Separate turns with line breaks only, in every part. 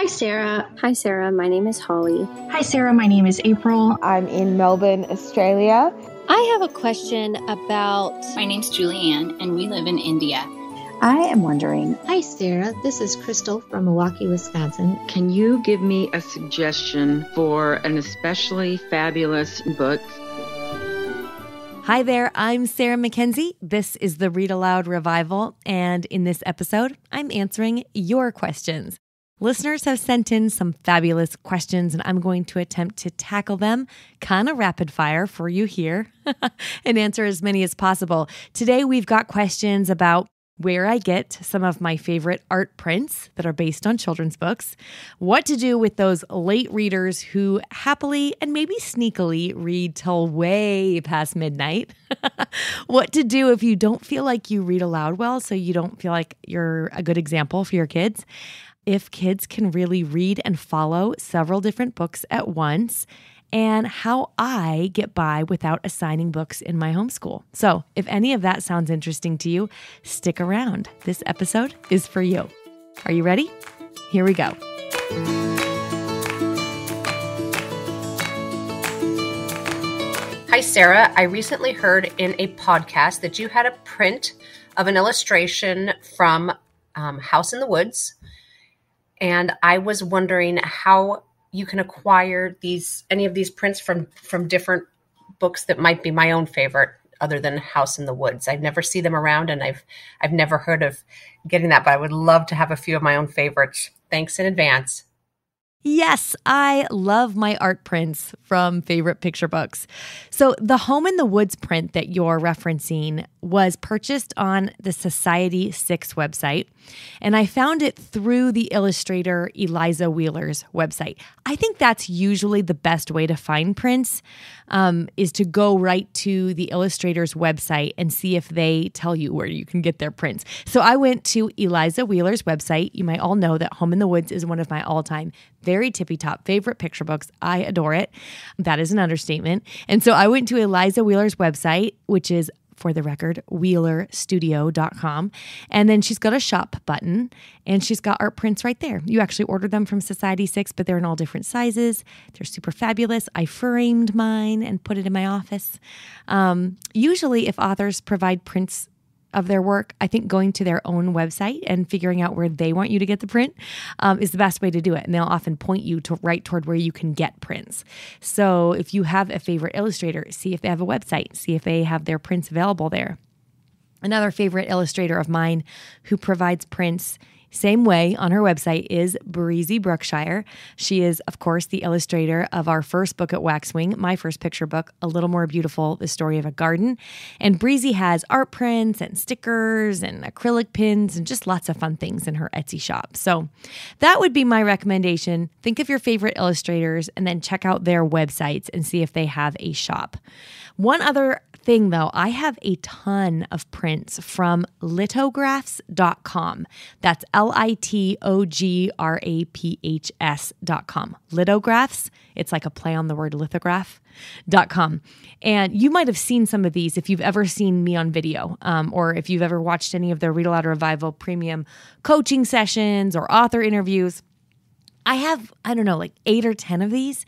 Hi, Sarah.
Hi, Sarah. My name is Holly.
Hi, Sarah. My name is April.
I'm in Melbourne, Australia.
I have a question about...
My name's Julianne, and we live in India.
I am wondering...
Hi, Sarah. This is Crystal from Milwaukee, Wisconsin.
Can you give me a suggestion for an especially fabulous book?
Hi there, I'm Sarah Mackenzie. This is the Read-Aloud Revival, and in this episode, I'm answering your questions. Listeners have sent in some fabulous questions, and I'm going to attempt to tackle them kind of rapid fire for you here and answer as many as possible. Today, we've got questions about where I get some of my favorite art prints that are based on children's books, what to do with those late readers who happily and maybe sneakily read till way past midnight, what to do if you don't feel like you read aloud well, so you don't feel like you're a good example for your kids, if kids can really read and follow several different books at once, and how I get by without assigning books in my homeschool. So if any of that sounds interesting to you, stick around. This episode is for you. Are you ready? Here we go.
Hi, Sarah. I recently heard in a podcast that you had a print of an illustration from House in the Woods. And I was wondering how you can acquire any of these prints from different books that might be my own favorite other than House in the Woods. I've never seen them around, and I've never heard of getting that, but I would love to have a few of my own favorites. Thanks in advance.
Yes, I love my art prints from favorite picture books. So the Home in the Woods print that you're referencing was purchased on the Society 6 website, and I found it through the illustrator Eliza Wheeler's website. I think that's usually the best way to find prints, is to go right to the illustrator's website and see if they tell you where you can get their prints. So I went to Eliza Wheeler's website. You might all know that Home in the Woods is one of my all-time very tippy-top favorite picture books. I adore it. That is an understatement. And so I went to Eliza Wheeler's website, which is, for the record, wheelerstudio.com. And then she's got a shop button, and she's got art prints right there. You actually order them from Society 6, but they're in all different sizes. They're super fabulous. I framed mine and put it in my office. Usually, if authors provide prints of their work, I think going to their own website and figuring out where they want you to get the print is the best way to do it. And they'll often point you to right toward where you can get prints. So if you have a favorite illustrator, see if they have a website, see if they have their prints available there. Another favorite illustrator of mine who provides prints same way on her website is Breezy Brookshire. She is, of course, the illustrator of our first book at Waxwing, my first picture book, A Little More Beautiful, The Story of a Garden. And Breezy has art prints and stickers and acrylic pins and just lots of fun things in her Etsy shop. So that would be my recommendation. Think of your favorite illustrators and then check out their websites and see if they have a shop. One other thing, though, I have a ton of prints from lithographs.com. That's LITOGRAPHS.com. Lithographs, it's like a play on the word lithograph.com. And you might have seen some of these if you've ever seen me on video, or if you've ever watched any of the Read-Aloud Revival premium coaching sessions or author interviews. I have, 8 or 10 of these.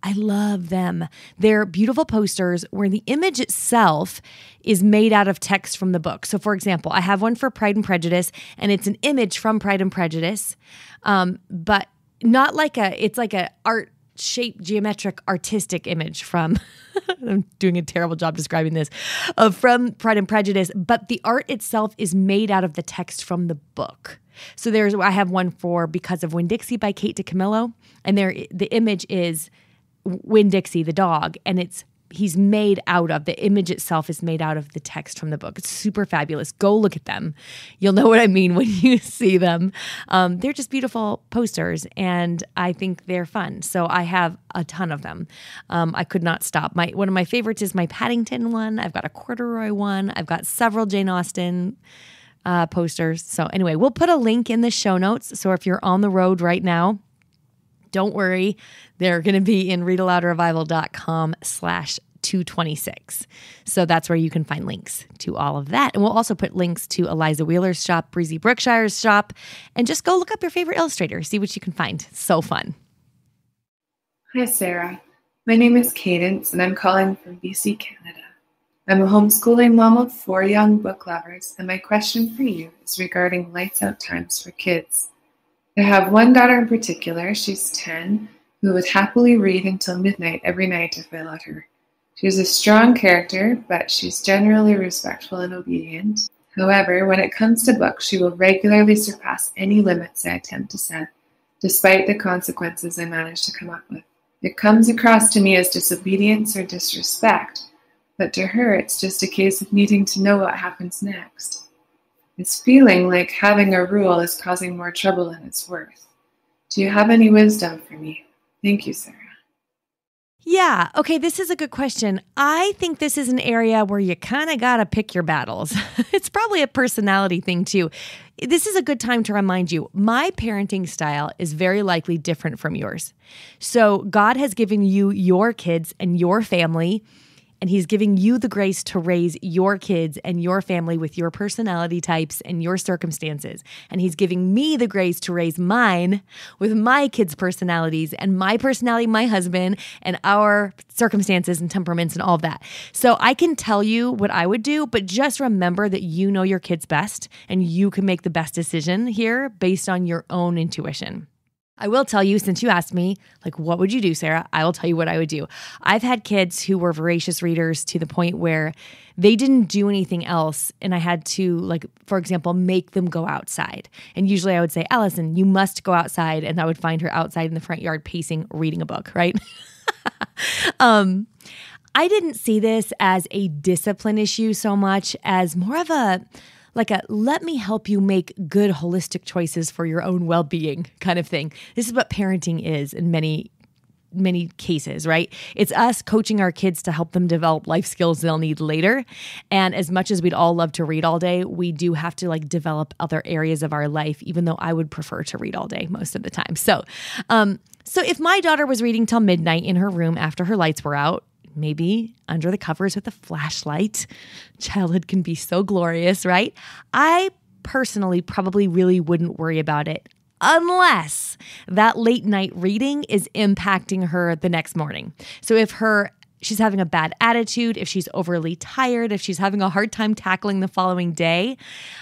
I love them. They're beautiful posters where the image itself is made out of text from the book. So for example, I have one for Pride and Prejudice, and it's an image from Pride and Prejudice, but not like it's like a art shaped, geometric, artistic image from, I'm doing a terrible job describing this, from Pride and Prejudice, but the art itself is made out of the text from the book. So I have one for Because of Winn-Dixie by Kate DiCamillo, and the image is Winn-Dixie, the dog, and the image itself is made out of the text from the book. It's super fabulous. Go look at them. You'll know what I mean when you see them. They're just beautiful posters, and I think they're fun. So I have a ton of them. I could not stop. One of my favorites is my Paddington one. I've got a corduroy one. I've got several Jane Austen posters. So anyway, we'll put a link in the show notes. So if you're on the road right now, don't worry. They're going to be in readaloudrevival.com/2 226. So that's where you can find links to all of that. And we'll also put links to Eliza Wheeler's shop, Breezy Brookshire's shop, and just go look up your favorite illustrator, see what you can find. So fun.
Hi, Sarah. My name is Cadence, and I'm calling from BC, Canada. I'm a homeschooling mom of 4 young book lovers, and my question for you is regarding lights out times for kids. I have one daughter in particular, she's 10, who would happily read until midnight every night if I let her. She's a strong character, but she's generally respectful and obedient. However, when it comes to books, she will regularly surpass any limits I attempt to set, despite the consequences I manage to come up with. It comes across to me as disobedience or disrespect, but to her it's just a case of needing to know what happens next. It's feeling like having a rule is causing more trouble than it's worth. Do you have any wisdom for me? Thank you, Sarah.
Yeah. Okay. This is a good question. I think this is an area where you kind of got to pick your battles. It's probably a personality thing too. This is a good time to remind you, my parenting style is very likely different from yours. So God has given you your kids and your family, and He's giving you the grace to raise your kids and your family with your personality types and your circumstances. And He's giving me the grace to raise mine with my kids' personalities and my personality, my husband, and our circumstances and temperaments and all of that. So I can tell you what I would do, but just remember that you know your kids best and you can make the best decision here based on your own intuition. I will tell you, since you asked me, like, what would you do, Sarah? I will tell you what I would do. I've had kids who were voracious readers to the point where they didn't do anything else. And I had to, like, for example, make them go outside. And usually I would say, Allison, you must go outside. And I would find her outside in the front yard pacing, reading a book, right? I didn't see this as a discipline issue so much as more of a let me help you make good holistic choices for your own well-being kind of thing. This is what parenting is in many cases, right? It's us coaching our kids to help them develop life skills they'll need later. And as much as we'd all love to read all day, we do have to develop other areas of our life, even though I would prefer to read all day most of the time. So if my daughter was reading till midnight in her room after her lights were out, maybe under the covers with a flashlight. Childhood can be so glorious, right? I personally probably really wouldn't worry about it unless that late night reading is impacting her the next morning. So if she's having a bad attitude, if she's overly tired, if she's having a hard time tackling the following day,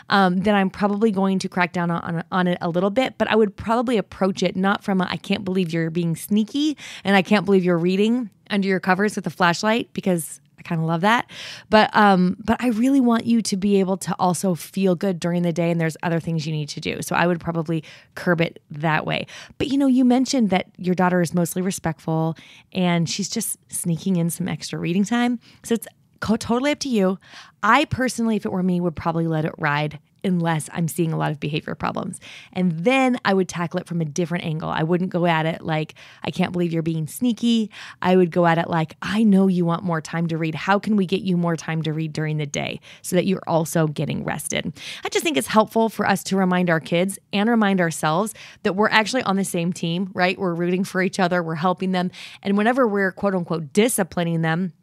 then I'm probably going to crack down on it a little bit. But I would probably approach it not from I can't believe you're being sneaky and I can't believe you're reading under your covers with a flashlight, because I kind of love that. But I really want you to be able to also feel good during the day, and there's other things you need to do. So I would probably curb it that way. But you mentioned that your daughter is mostly respectful and she's just sneaking in some extra reading time. So it's totally up to you. I personally, if it were me, would probably let it ride unless I'm seeing a lot of behavior problems. And then I would tackle it from a different angle. I wouldn't go at it like, I can't believe you're being sneaky. I would go at it like, I know you want more time to read. How can we get you more time to read during the day so that you're also getting rested? I just think it's helpful for us to remind our kids and remind ourselves that we're actually on the same team, right? We're rooting for each other. We're helping them. And whenever we're quote unquote disciplining them,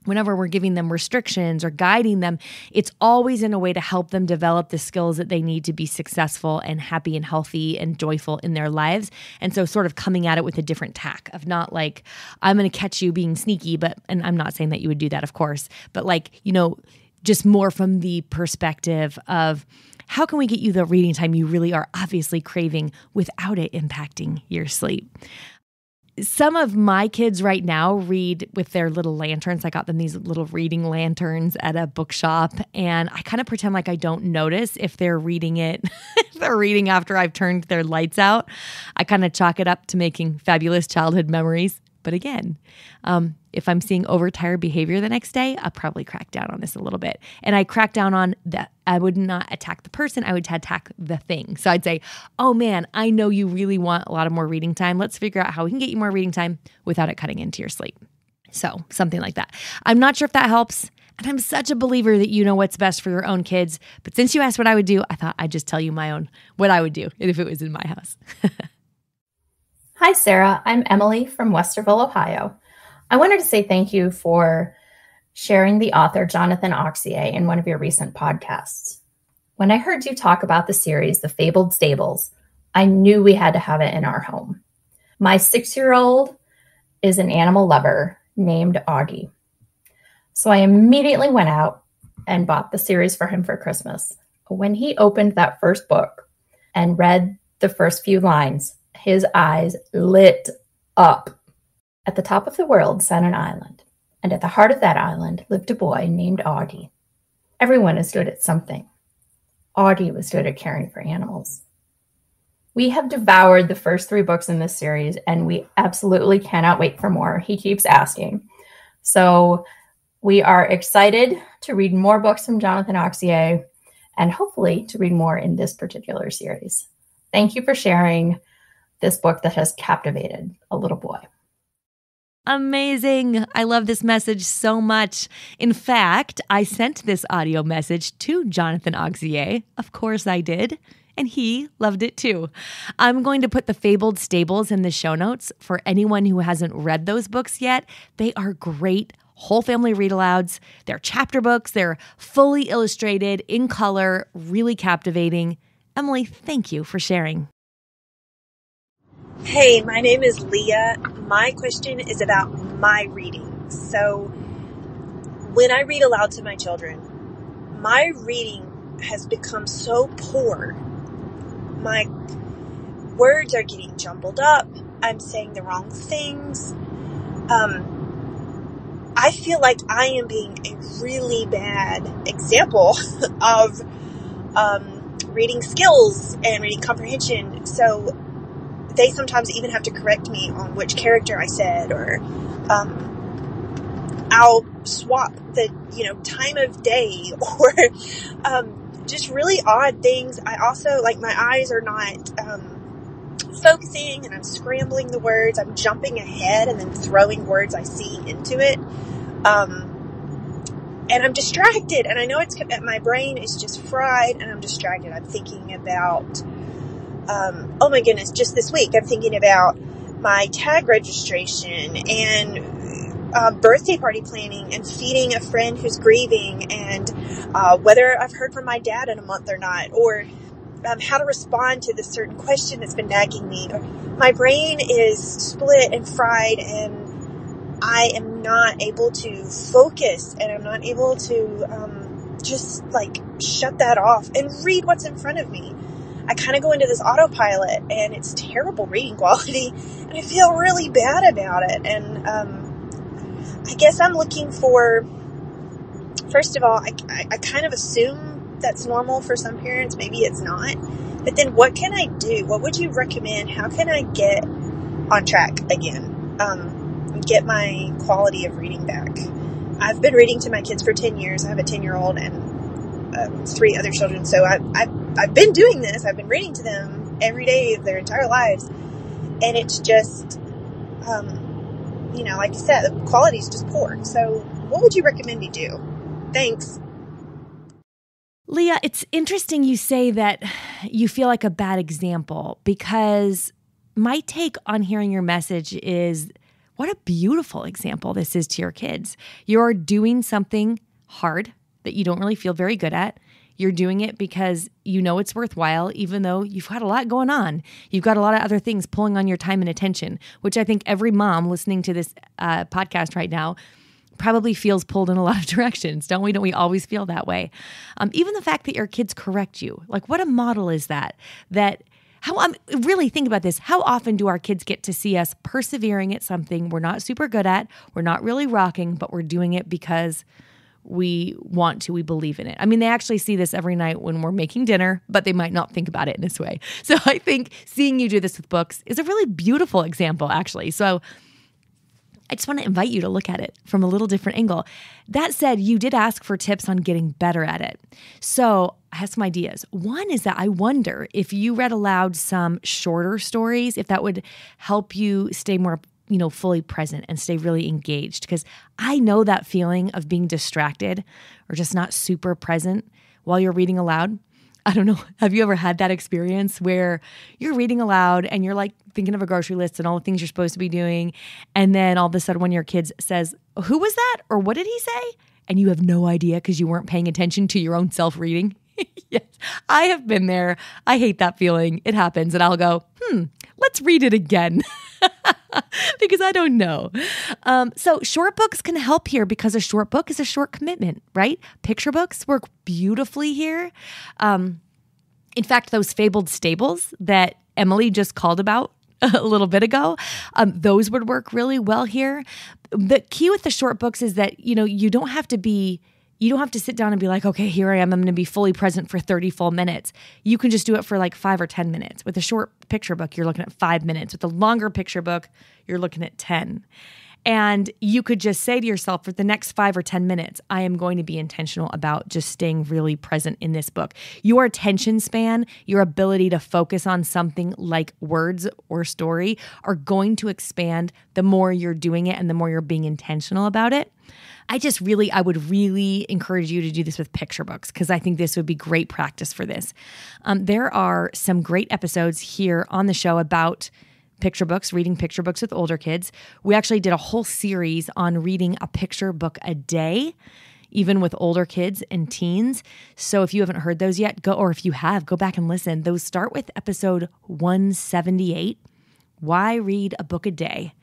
whenever we're giving them restrictions or guiding them, it's always in a way to help them develop the skills that they need to be successful and happy and healthy and joyful in their lives. And so sort of coming at it with a different tack of not like, I'm going to catch you being sneaky, and I'm not saying that you would do that, of course, but just more from the perspective of how can we get you the reading time you really are obviously craving without it impacting your sleep. Some of my kids right now read with their little lanterns. I got them these little reading lanterns at a bookshop, and I kind of pretend like I don't notice if they're reading it, if they're reading after I've turned their lights out. I kind of chalk it up to making fabulous childhood memories. But again, if I'm seeing overtired behavior the next day, I'll probably crack down on this a little bit. And I crack down on that. I would not attack the person. I would attack the thing. So I'd say, oh man, I know you really want a lot of more reading time. Let's figure out how we can get you more reading time without it cutting into your sleep. So something like that. I'm not sure if that helps. And I'm such a believer that you know what's best for your own kids. But since you asked what I would do, I thought I'd just tell you what I would do if it was in my house.
Hi, Sarah. I'm Emily from Westerville, Ohio. I wanted to say thank you for sharing the author Jonathan Auxier in one of your recent podcasts. When I heard you talk about the series, The Fabled Stables, I knew we had to have it in our home. My 6-year-old is an animal lover named Augie. So I immediately went out and bought the series for him for Christmas. When he opened that first book and read the first few lines, his eyes lit up. At the top of the world sat an island, and at the heart of that island lived a boy named Augie. Everyone is good at something. Augie was good at caring for animals. We have devoured the first 3 books in this series, and we absolutely cannot wait for more. He keeps asking. So we are excited to read more books from Jonathan Auxier and hopefully to read more in this particular series. Thank you for sharing this book that has captivated a little boy.
Amazing. I love this message so much. In fact, I sent this audio message to Jonathan Auxier. Of course I did. And he loved it too. I'm going to put The Fabled Stables in the show notes for anyone who hasn't read those books yet. They are great whole family read-alouds. They're chapter books. They're fully illustrated, in color, really captivating. Emily, thank you for sharing.
Hey, my name is Leah. My question is about my reading. So when I read aloud to my children, my reading has become so poor. My words are getting jumbled up. I'm saying the wrong things. I feel like I am being a really bad example of reading skills and reading comprehension. So they sometimes even have to correct me on which character I said, or I'll swap the time of day, or just really odd things. I also, like, my eyes are not focusing, and I'm scrambling the words. I'm jumping ahead and then throwing words I see into it. And I'm distracted, and I know my brain is just fried, and I'm distracted. I'm thinking about, oh my goodness, just this week, I'm thinking about my tag registration and birthday party planning and feeding a friend who's grieving, and whether I've heard from my dad in a month or not, or how to respond to this certain question that's been nagging me. My brain is split and fried, and I am not able to focus, and I'm not able to just shut that off and read what's in front of me. I kind of go into this autopilot, and it's terrible reading quality, and I feel really bad about it. And I guess I'm looking for, first of all, I kind of assume that's normal for some parents. Maybe it's not. But then what can I do? What would you recommend? How can I get on track again? Get my quality of reading back. I've been reading to my kids for 10 years. I have a 10-year-old and 3 other children. So I've been doing this. I've been reading to them every day of their entire lives. And it's just, like I said, the quality is just poor. So what would you recommend me do? Thanks.
Leah, it's interesting you say that you feel like a bad example, because my take on hearing your message is, what a beautiful example this is to your kids. You're doing something hard that you don't really feel very good at. You're doing it because you know it's worthwhile, even though you've got a lot going on. You've got a lot of other things pulling on your time and attention, which I think every mom listening to this podcast right now probably feels pulled in a lot of directions. Don't we? Don't we always feel that way? Even the fact that your kids correct you, like, what a model is that? Really think about this. How often do our kids get to see us persevering at something we're not super good at, we're not really rocking, but we're doing it because we want to, we believe in it? I mean, they actually see this every night when we're making dinner, but they might not think about it in this way. So I think seeing you do this with books is a really beautiful example, actually. So I just want to invite you to look at it from a little different angle. That said, you did ask for tips on getting better at it. So I have some ideas. One is that I wonder if you read aloud some shorter stories, if that would help you stay more, fully present and stay really engaged. Because I know that feeling of being distracted or just not super present while you're reading aloud. I don't know. Have you ever had that experience where you're reading aloud and you're like thinking of a grocery list and all the things you're supposed to be doing, and then all of a sudden one of your kids says, "Who was that?" or "What did he say?" and you have no idea because you weren't paying attention to your own self-reading? Yes, I have been there. I hate that feeling. It happens, and I'll go, let's read it again. Because I don't know. So short books can help here because a short book is a short commitment, right? Picture books work beautifully here. In fact, those fabled stables that Emily just called about a little bit ago, those would work really well here. The key with the short books is that, you don't have to sit down and be like, okay, here I am. I'm going to be fully present for 30 full minutes. You can just do it for like 5 or 10 minutes. With a short picture book, you're looking at 5 minutes. With a longer picture book, you're looking at 10. And you could just say to yourself, for the next 5 or 10 minutes, I am going to be intentional about just staying really present in this book. Your attention span, your ability to focus on something like words or story are going to expand the more you're doing it and the more you're being intentional about it. I would really encourage you to do this with picture books because I think this would be great practice for this. There are some great episodes here on the show about picture books, reading picture books with older kids. We actually did a whole series on reading a picture book a day, even with older kids and teens. So if you haven't heard those yet, if you have, go back and listen. Those start with episode 178, Why Read a Book a Day?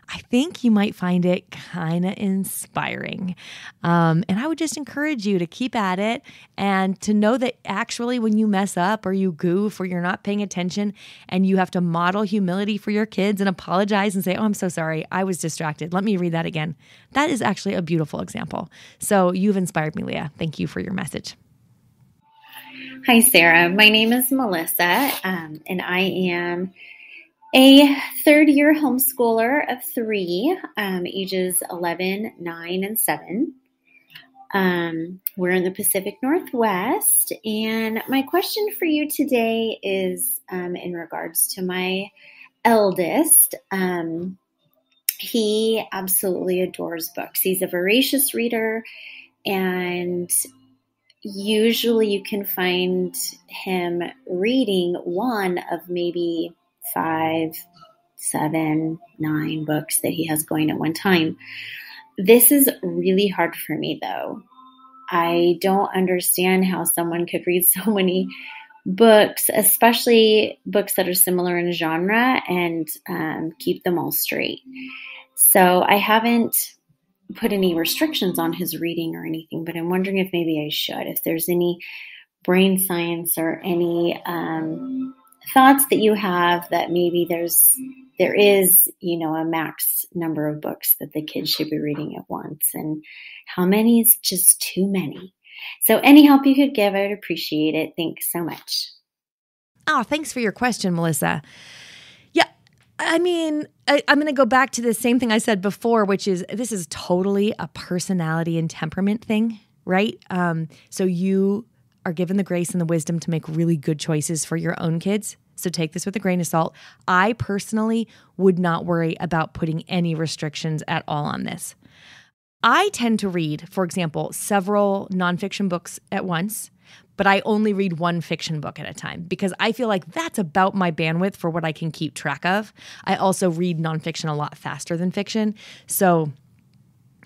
I think you might find it kind of inspiring. And I would just encourage you to keep at it and to know that actually when you mess up or you goof or you're not paying attention and you have to model humility for your kids and apologize and say, "Oh, I'm so sorry. I was distracted. Let me read that again." That is actually a beautiful example. So you've inspired me, Leah. Thank you for your message.
Hi, Sarah. My name is Melissa, and I am a third-year homeschooler of 3, ages 11, 9, and 7. We're in the Pacific Northwest, and my question for you today is in regards to my eldest. He absolutely adores books. He's a voracious reader, and usually you can find him reading one of maybe 5, 7, 9 books that he has going at one time. This is really hard for me, though. I don't understand how someone could read so many books, especially books that are similar in genre, and keep them all straight. So I haven't put any restrictions on his reading or anything, but I'm wondering if maybe I should, if there's any brain science or any thoughts that you have that maybe there is, a max number of books that the kids should be reading at once, and how many is just too many. So any help you could give, I would appreciate it. Thanks so much.
Oh, thanks for your question, Melissa. Yeah, I mean, I'm going to go back to the same thing I said before, which is this is totally a personality and temperament thing, right? So you are given the grace and the wisdom to make really good choices for your own kids. So take this with a grain of salt. I personally would not worry about putting any restrictions at all on this. I tend to read, for example, several nonfiction books at once, but I only read one fiction book at a time because I feel like that's about my bandwidth for what I can keep track of. I also read nonfiction a lot faster than fiction. So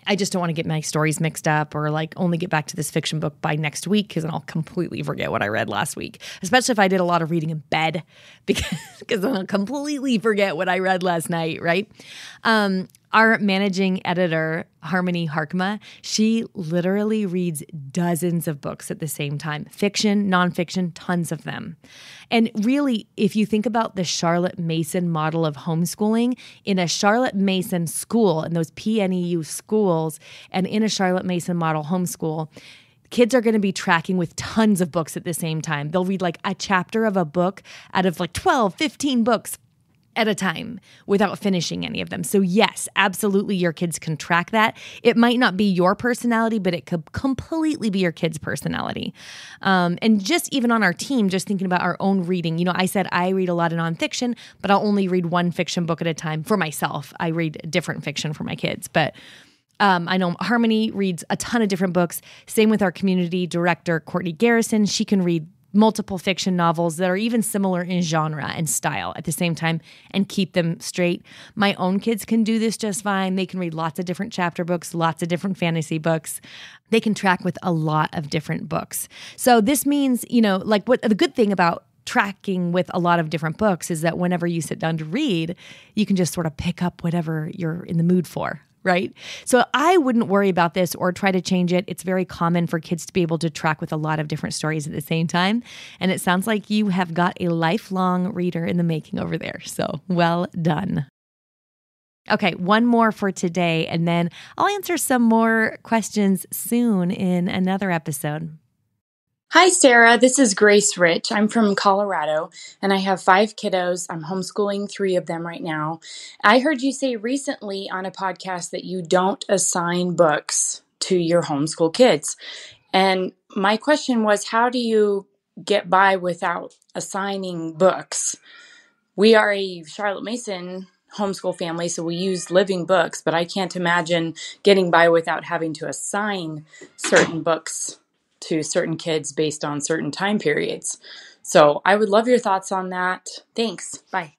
I just don't want to get my stories mixed up or only get back to this fiction book by next week because then I'll completely forget what I read last week, especially if I did a lot of reading in bed because I'll completely forget what I read last night, right? Our managing editor, Harmony Harkma, she literally reads dozens of books at the same time. Fiction, nonfiction, tons of them. And really, if you think about the Charlotte Mason model of homeschooling, in a Charlotte Mason school, in those PNEU schools, and in a Charlotte Mason model homeschool, kids are going to be tracking with tons of books at the same time. They'll read a chapter of a book out of 12, 15 books at a time without finishing any of them. So yes, absolutely your kids can track that. It might not be your personality, but it could completely be your kid's personality. And just even on our team, just thinking about our own reading, I said I read a lot of nonfiction, but I'll only read one fiction book at a time for myself. I read different fiction for my kids, but I know Harmony reads a ton of different books. Same with our community director, Courtney Garrison. She can read multiple fiction novels that are even similar in genre and style at the same time and keep them straight. My own kids can do this just fine. They can read lots of different chapter books, lots of different fantasy books. They can track with a lot of different books. So this means, like what the good thing about tracking with a lot of different books is that whenever you sit down to read, you can just sort of pick up whatever you're in the mood for, right? So I wouldn't worry about this or try to change it. It's very common for kids to be able to track with a lot of different stories at the same time. And it sounds like you have got a lifelong reader in the making over there. So well done. Okay, one more for today, and then I'll answer some more questions soon in another episode.
Hi, Sarah. This is Grace Rich. I'm from Colorado, and I have 5 kiddos. I'm homeschooling 3 of them right now. I heard you say recently on a podcast that you don't assign books to your homeschool kids. And my question was, how do you get by without assigning books? We are a Charlotte Mason homeschool family, so we use living books, but I can't imagine getting by without having to assign certain books to certain kids based on certain time periods. So I would love your thoughts on that. Thanks. Bye.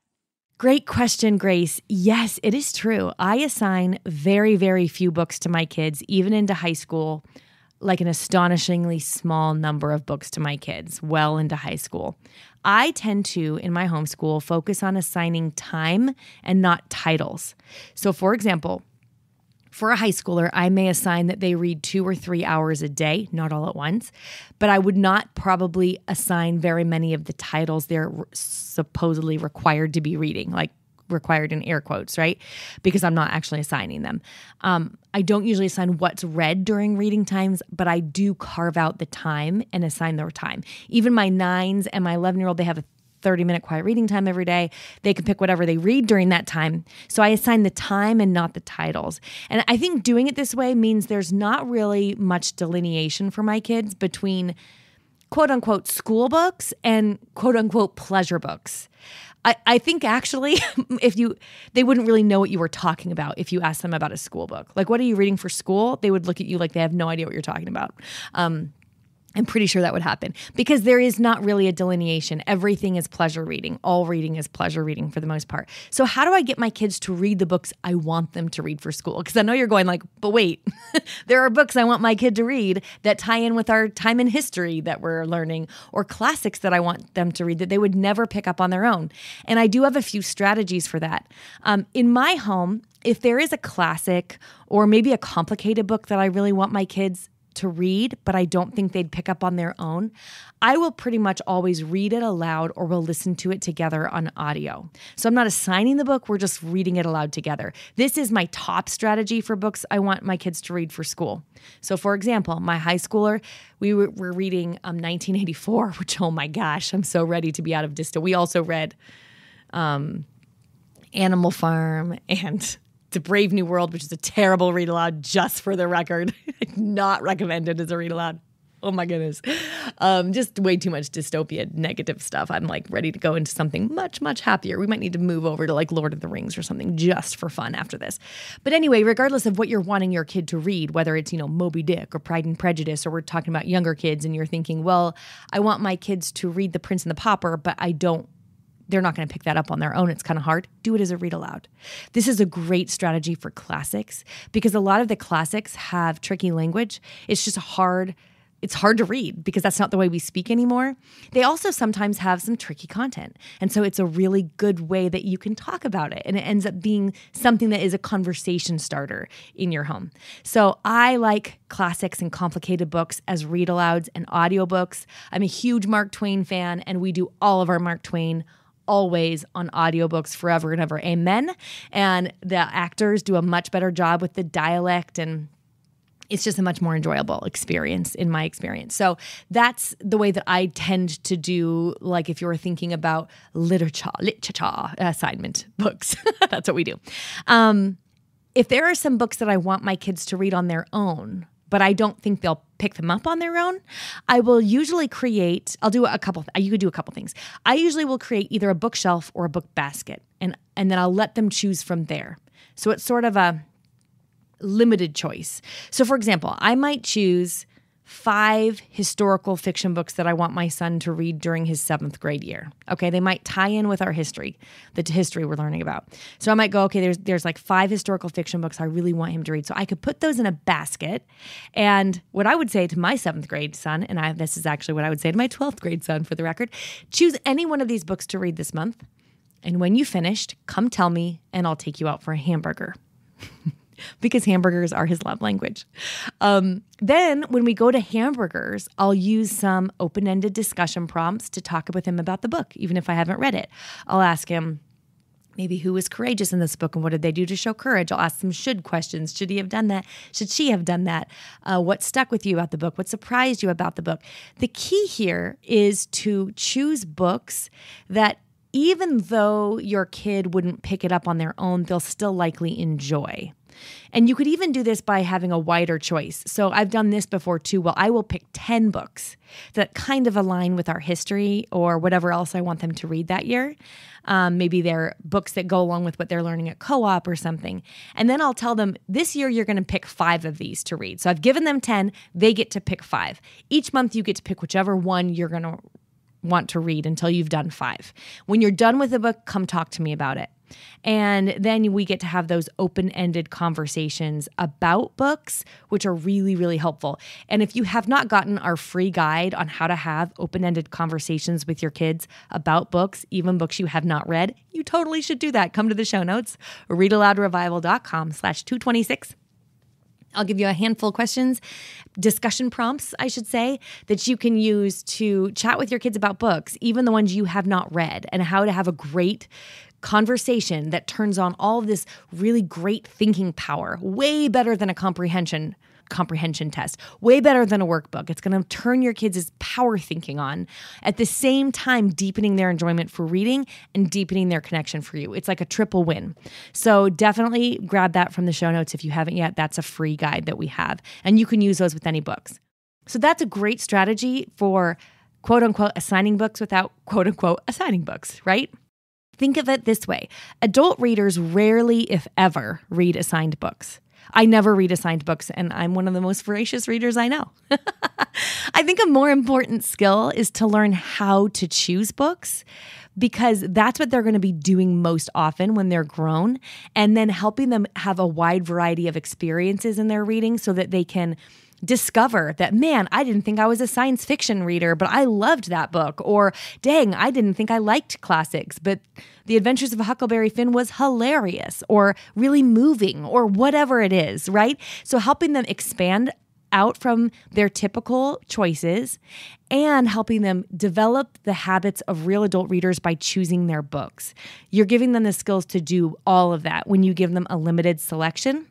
Great question, Grace. Yes, it is true. I assign very, very few books to my kids, even into high school, like an astonishingly small number of books to my kids, well into high school. I tend to, in my homeschool, focus on assigning time and not titles. So for example, for a high schooler, I may assign that they read 2 or 3 hours a day, not all at once, but I would not probably assign very many of the titles they're supposedly required to be reading, like required in air quotes, right? Because I'm not actually assigning them. I don't usually assign what's read during reading times, but I do carve out the time and assign their time. Even my 9s and my 11-year-old, they have a 30-minute quiet reading time every day. They can pick whatever they read during that time. So I assign the time and not the titles. And I think doing it this way means there's not really much delineation for my kids between quote unquote school books and quote unquote pleasure books. I think actually they wouldn't really know what you were talking about if you asked them about a school book. Like, what are you reading for school? They would look at you like they have no idea what you're talking about. I'm pretty sure that would happen because there is not really a delineation. Everything is pleasure reading. All reading is pleasure reading for the most part. So how do I get my kids to read the books I want them to read for school? Because I know you're going like, but wait, there are books I want my kid to read that tie in with our time in history that we're learning, or classics that I want them to read that they would never pick up on their own. And I do have a few strategies for that. In my home, if there is a classic or maybe a complicated book that I really want my kids to read, but I don't think they'd pick up on their own, I will pretty much always read it aloud or we'll listen to it together on audio. So I'm not assigning the book, we're just reading it aloud together. This is my top strategy for books I want my kids to read for school. So for example, my high schooler, we were reading 1984, which, oh my gosh, I'm so ready to be out of distance. We also read Animal Farm and The Brave New World, which is a terrible read aloud, just for the record. Not recommended as a read aloud. Oh my goodness. Just way too much dystopia, negative stuff. I'm like ready to go into something much, much happier. We might need to move over to like Lord of the Rings or something just for fun after this. But anyway, regardless of what you're wanting your kid to read, whether it's, Moby Dick or Pride and Prejudice, or we're talking about younger kids and you're thinking, well, I want my kids to read The Prince and the Pauper, but they're not going to pick that up on their own. It's kind of hard. Do it as a read aloud. This is a great strategy for classics because a lot of the classics have tricky language. It's just hard to read because that's not the way we speak anymore. They also sometimes have some tricky content. And so it's a really good way that you can talk about it. And it ends up being something that is a conversation starter in your home. So I like classics and complicated books as read alouds and audiobooks. I'm a huge Mark Twain fan, and we do all of our Mark Twain always on audiobooks forever and ever. Amen. And the actors do a much better job with the dialect, and it's just a much more enjoyable experience in my experience. So that's the way that I tend to do, like if you're thinking about literature assignment books. That's what we do. If there are some books that I want my kids to read on their own, but I don't think they'll pick them up on their own, I will usually you could do a couple things. I usually will create either a bookshelf or a book basket, and then I'll let them choose from there. So it's sort of a limited choice. So for example, I might choose 5 historical fiction books that I want my son to read during his 7th grade year. Okay, they might tie in with our history, the history we're learning about. So I might go, okay, there's like 5 historical fiction books I really want him to read. So I could put those in a basket. And what I would say to my 7th grade son, and this is actually what I would say to my 12th grade son for the record, choose any one of these books to read this month. And when you finished, come tell me and I'll take you out for a hamburger. Because hamburgers are his love language. Then when we go to hamburgers, I'll use some open-ended discussion prompts to talk with him about the book, even if I haven't read it. I'll ask him maybe who was courageous in this book and what did they do to show courage. I'll ask some should questions. Should he have done that? Should she have done that? What stuck with you about the book? What surprised you about the book? The key here is to choose books that even though your kid wouldn't pick it up on their own, they'll still likely enjoy. And you could even do this by having a wider choice. So I've done this before too. Well, I will pick 10 books that kind of align with our history or whatever else I want them to read that year. Maybe they're books that go along with what they're learning at co-op or something. And then I'll tell them, this year you're going to pick 5 of these to read. So I've given them 10. They get to pick 5. Each month you get to pick whichever one you're going to want to read until you've done 5. When you're done with the book, come talk to me about it. And then we get to have those open-ended conversations about books, which are really, really helpful. And if you have not gotten our free guide on how to have open-ended conversations with your kids about books, even books you have not read, you totally should do that. Come to the show notes, readaloudrevival.com/226. I'll give you a handful of questions, discussion prompts, I should say, that you can use to chat with your kids about books, even the ones you have not read, and how to have a great conversation that turns on all of this really great thinking power, way better than a comprehension test, way better than a workbook. It's going to turn your kids' power thinking on, at the same time deepening their enjoyment for reading and deepening their connection for you. It's like a triple win. So definitely grab that from the show notes if you haven't yet. That's a free guide that we have, and you can use those with any books. So that's a great strategy for quote unquote assigning books without quote unquote assigning books, right? Think of it this way. Adult readers rarely, if ever, read assigned books. I never read assigned books, and I'm one of the most voracious readers I know. I think a more important skill is to learn how to choose books, because that's what they're going to be doing most often when they're grown, and then helping them have a wide variety of experiences in their reading so that they can discover that, man, I didn't think I was a science fiction reader, but I loved that book. Or, dang, I didn't think I liked classics, but The Adventures of Huckleberry Finn was hilarious or really moving or whatever it is, right? So helping them expand out from their typical choices and helping them develop the habits of real adult readers by choosing their books. You're giving them the skills to do all of that when you give them a limited selection.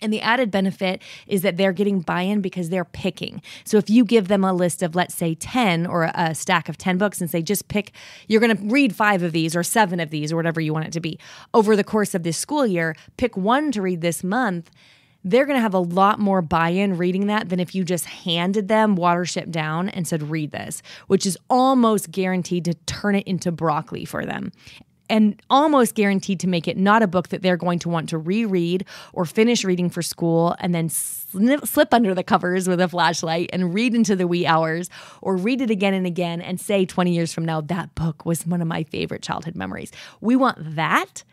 And the added benefit is that they're getting buy-in because they're picking. So if you give them a list of, let's say, 10 or a stack of 10 books and say, just pick, you're going to read 5 of these or 7 of these or whatever you want it to be over the course of this school year, pick one to read this month, they're going to have a lot more buy-in reading that than if you just handed them Watership Down and said, read this, which is almost guaranteed to turn it into broccoli for them. And almost guaranteed to make it not a book that they're going to want to reread or finish reading for school and then slip under the covers with a flashlight and read into the wee hours, or read it again and again and say 20 years from now, that book was one of my favorite childhood memories. We want that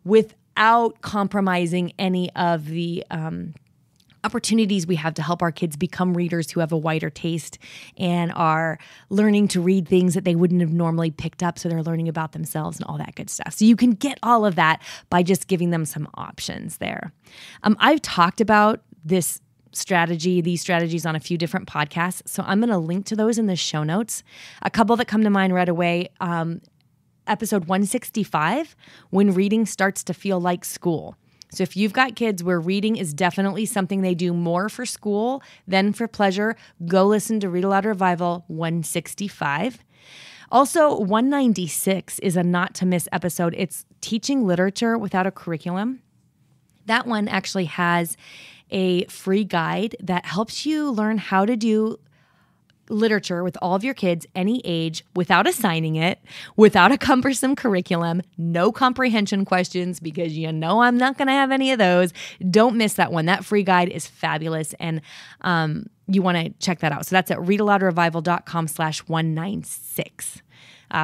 without compromising any of the opportunities we have to help our kids become readers who have a wider taste and are learning to read things that they wouldn't have normally picked up. So they're learning about themselves and all that good stuff. So you can get all of that by just giving them some options there. I've talked about these strategies on a few different podcasts. So I'm going to link to those in the show notes. A couple that come to mind right away. Episode 165, When Reading Starts to Feel Like School. So if you've got kids where reading is definitely something they do more for school than for pleasure, go listen to Read Aloud Revival 165. Also, 196 is a not to miss episode. It's Teaching Literature Without a Curriculum. That one actually has a free guide that helps you learn how to do literature with all of your kids, any age, without assigning it, without a cumbersome curriculum, no comprehension questions, because you know I'm not going to have any of those. Don't miss that one. That free guide is fabulous, and you want to check that out. So that's at readaloudrevival.com/196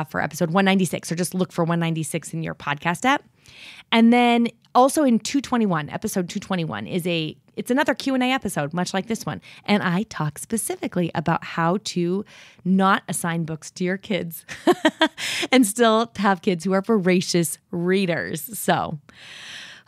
for episode 196, or just look for 196 in your podcast app. And then also in episode 221 it's another Q&A episode, much like this one. And I talk specifically about how to not assign books to your kids and still have kids who are voracious readers. So,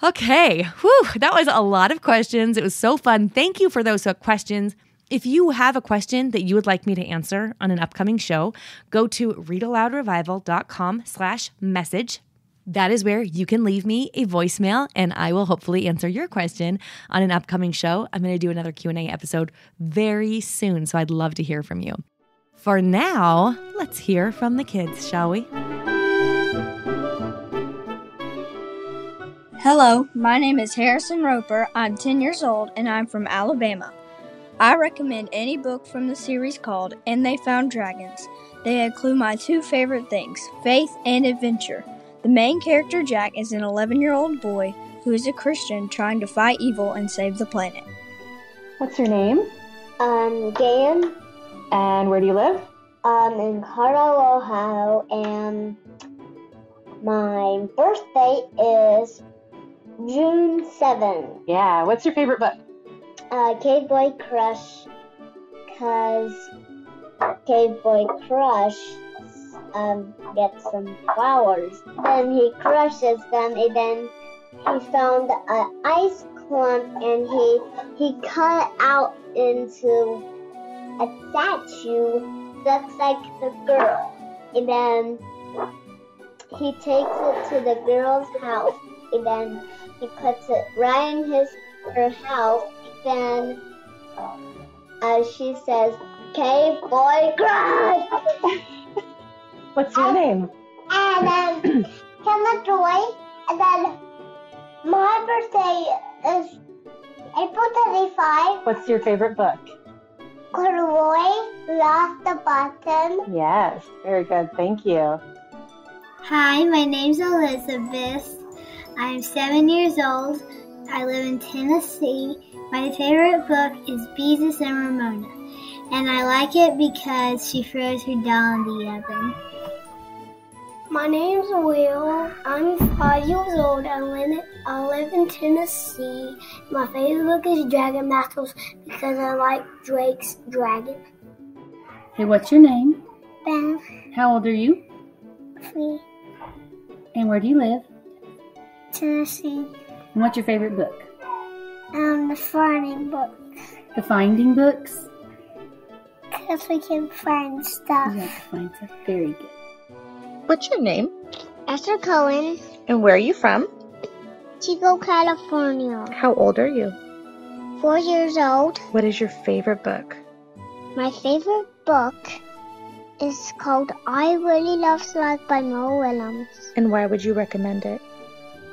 okay. Whew, that was a lot of questions. It was so fun. Thank you for those questions. If you have a question that you would like me to answer on an upcoming show, go to readaloudrevival.com/message. That is where you can leave me a voicemail, and I will hopefully answer your question on an upcoming show. I'm going to do another Q&A episode very soon, so I'd love to hear from you. For now, let's hear from the kids, shall we?
Hello, my name is Harrison Roper. I'm 10 years old, and I'm from Alabama. I recommend any book from the series called And They Found Dragons. They include my two favorite things, faith and adventure. The main character, Jack, is an 11-year-old boy who is a Christian trying to fight evil and save the planet.
What's your name?
Dan.
And where do you live?
In Colorado, Ohio, and my birthday is June 7th.
Yeah, what's your favorite book?
Cave Boy Crush, because Cave Boy Crush gets some flowers. Then he crushes them, and then he found an ice clump, and he cut it out into a statue that's like the girl. And then he takes it to the girl's house, and then he puts it right in her house. Then she says, Cave Boy Crush!
What's your name?
And then Hannah Joy. And then my birthday is April 25.
What's your favorite book?
Corduroy Lost the Button.
Yes, very good. Thank you.
Hi, my name's Elizabeth. I'm 7 years old. I live in Tennessee. My favorite book is Beezus and Ramona, and I like it because she throws her doll in the oven.
My name's Will. I'm 5 years old. I live in Tennessee. My favorite book is Dragon Battles because I like Drake's dragon.
Hey, what's your name?
Ben.
How old are you?
3.
And where do you live?
Tennessee.
And what's your favorite book?
The Finding books.
The Finding books?
Because we can find stuff.
You have to find stuff. Very good.
What's your name?
Esther Cohen.
And where are you from?
Chico, California.
How old are you?
4 years old.
What is your favorite book?
My favorite book is called I Really Love Slug by Noel Williams.
And why would you recommend it?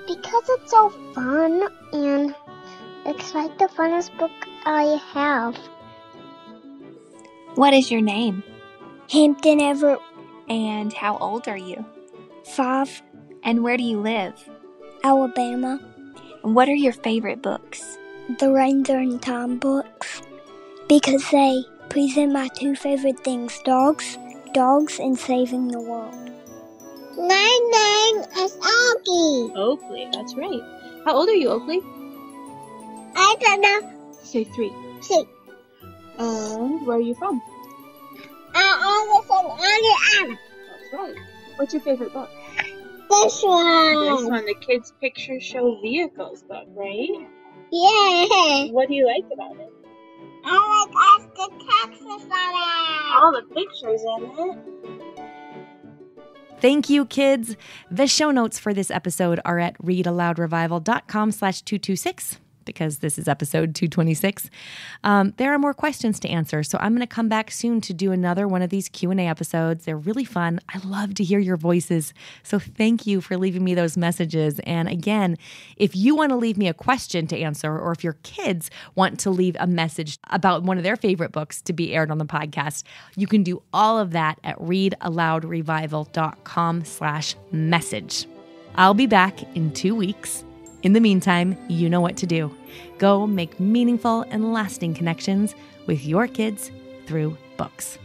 Because it's so fun, and it's like the funnest book I have.
What is your name?
Hampton Everett.
And how old are you?
5.
And where do you live?
Alabama.
And what are your favorite books?
The Ranger and Tom books. Because they present my two favorite things, dogs, and saving the world. My name is Oakley.
Oakley, that's right. How old are you, Oakley?
I don't know.
Say 3.
3.
And where are you from?
I live in Indiana.
That's right. What's your favorite book?
This one.
This one, the Kids Picture Show Vehicles book, right?
Yeah.
What do you like about it?
I like Austin, Texas on it.
All the pictures in it.
Thank you, kids. The show notes for this episode are at readaloudrevival.com/226. because this is episode 226, there are more questions to answer. So I'm going to come back soon to do another one of these Q&A episodes. They're really fun. I love to hear your voices. So thank you for leaving me those messages. And again, if you want to leave me a question to answer, or if your kids want to leave a message about one of their favorite books to be aired on the podcast, you can do all of that at readaloudrevival.com/message. I'll be back in 2 weeks. In the meantime, you know what to do. Go make meaningful and lasting connections with your kids through books.